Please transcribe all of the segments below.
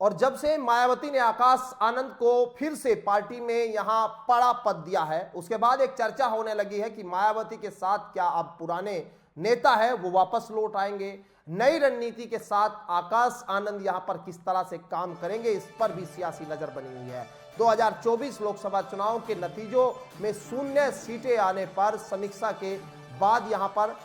और जब से मायावती ने आकाश आनंद को फिर से पार्टी में यहां बड़ा पद दिया है, उसके बाद एक चर्चा होने लगी है कि मायावती के साथ क्या अब पुराने नेता है वो वापस लौट आएंगे, नई रणनीति के साथ आकाश आनंद यहां पर किस तरह से काम करेंगे, इस पर भी सियासी नजर बनी हुई है। 2024 लोकसभा चुनाव के नतीजों में 0 सीटें आने पर समीक्षा के बाद यहां पर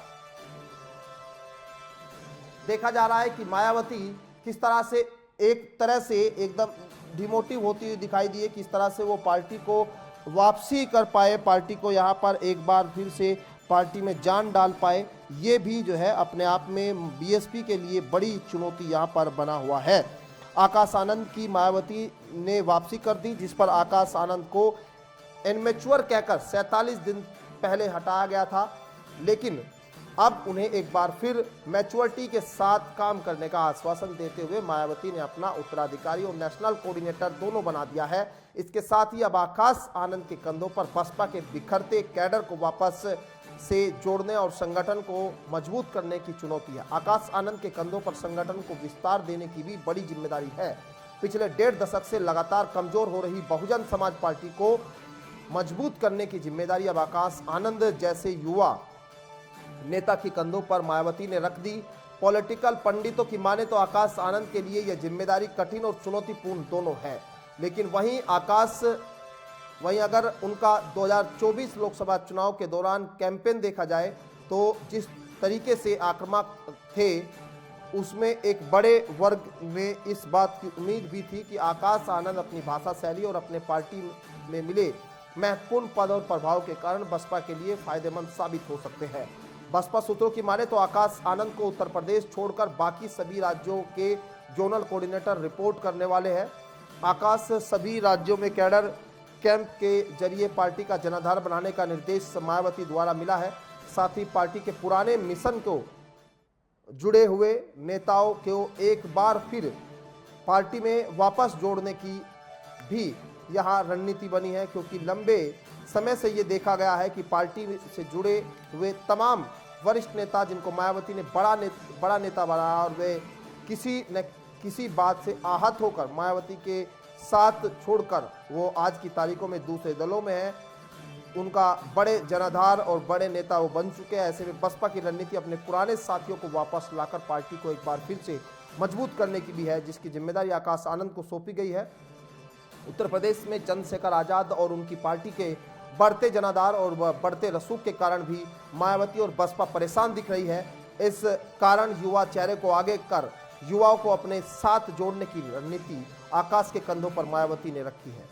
देखा जा रहा है कि मायावती किस तरह से एक तरह से एकदम डिमोटिव होती हुई दिखाई दी है, किस तरह से वो पार्टी को वापसी कर पाए, पार्टी को यहाँ पर एक बार फिर से पार्टी में जान डाल पाए, ये भी जो है अपने आप में बीएसपी के लिए बड़ी चुनौती यहाँ पर बना हुआ है। आकाश आनंद की मायावती ने वापसी कर दी, जिस पर आकाश आनंद को इनमेच्योर कहकर 47 दिन पहले हटाया गया था, लेकिन अब उन्हें एक बार फिर मैच्योरिटी के साथ काम करने का आश्वासन देते हुए मायावती ने अपना उत्तराधिकारी और नेशनल कोऑर्डिनेटर दोनों बना दिया है। इसके साथ ही अब आकाश आनंद के कंधों पर बसपा के बिखरते कैडर को वापस से जोड़ने और संगठन को मजबूत करने की चुनौती है। आकाश आनंद के कंधों पर संगठन को विस्तार देने की भी बड़ी जिम्मेदारी है। पिछले 1.5 दशक से लगातार कमजोर हो रही बहुजन समाज पार्टी को मजबूत करने की जिम्मेदारी अब आकाश आनंद जैसे युवा नेता के कंधों पर मायावती ने रख दी। पॉलिटिकल पंडितों की माने तो आकाश आनंद के लिए यह जिम्मेदारी कठिन और चुनौतीपूर्ण दोनों है, लेकिन वहीं अगर उनका 2024 लोकसभा चुनाव के दौरान कैंपेन देखा जाए तो जिस तरीके से आक्रामक थे, उसमें एक बड़े वर्ग में इस बात की उम्मीद भी थी कि आकाश आनंद अपनी भाषा शैली और अपने पार्टी में मिले महत्वपूर्ण पद और प्रभाव के कारण बसपा के लिए फायदेमंद साबित हो सकते हैं। बसपा सूत्रों की माने तो आकाश आनंद को उत्तर प्रदेश छोड़कर बाकी सभी राज्यों के जोनल कोऑर्डिनेटर रिपोर्ट करने वाले हैं। आकाश सभी राज्यों में कैडर कैंप के जरिए पार्टी का जनाधार बनाने का निर्देश मायावती द्वारा मिला है। साथ ही पार्टी के पुराने मिशन को जुड़े हुए नेताओं को एक बार फिर पार्टी में वापस जोड़ने की भी यहाँ रणनीति बनी है, क्योंकि लंबे समय से ये देखा गया है कि पार्टी से जुड़े हुए तमाम वरिष्ठ नेता जिनको मायावती ने बड़ा नेता बनाया और वे किसी न किसी बात से आहत होकर मायावती के साथ छोड़कर वो आज की तारीखों में दूसरे दलों में हैं, उनका बड़े जनाधार और बड़े नेता वो बन चुके हैं। ऐसे में बसपा की रणनीति अपने पुराने साथियों को वापस लाकर पार्टी को एक बार फिर से मजबूत करने की भी है, जिसकी जिम्मेदारी आकाश आनंद को सौंपी गई है। उत्तर प्रदेश में चंद्रशेखर आजाद और उनकी पार्टी के बढ़ते जनाधार और बढ़ते रसूख के कारण भी मायावती और बसपा परेशान दिख रही है। इस कारण युवा चेहरे को आगे कर युवाओं को अपने साथ जोड़ने की रणनीति आकाश के कंधों पर मायावती ने रखी है।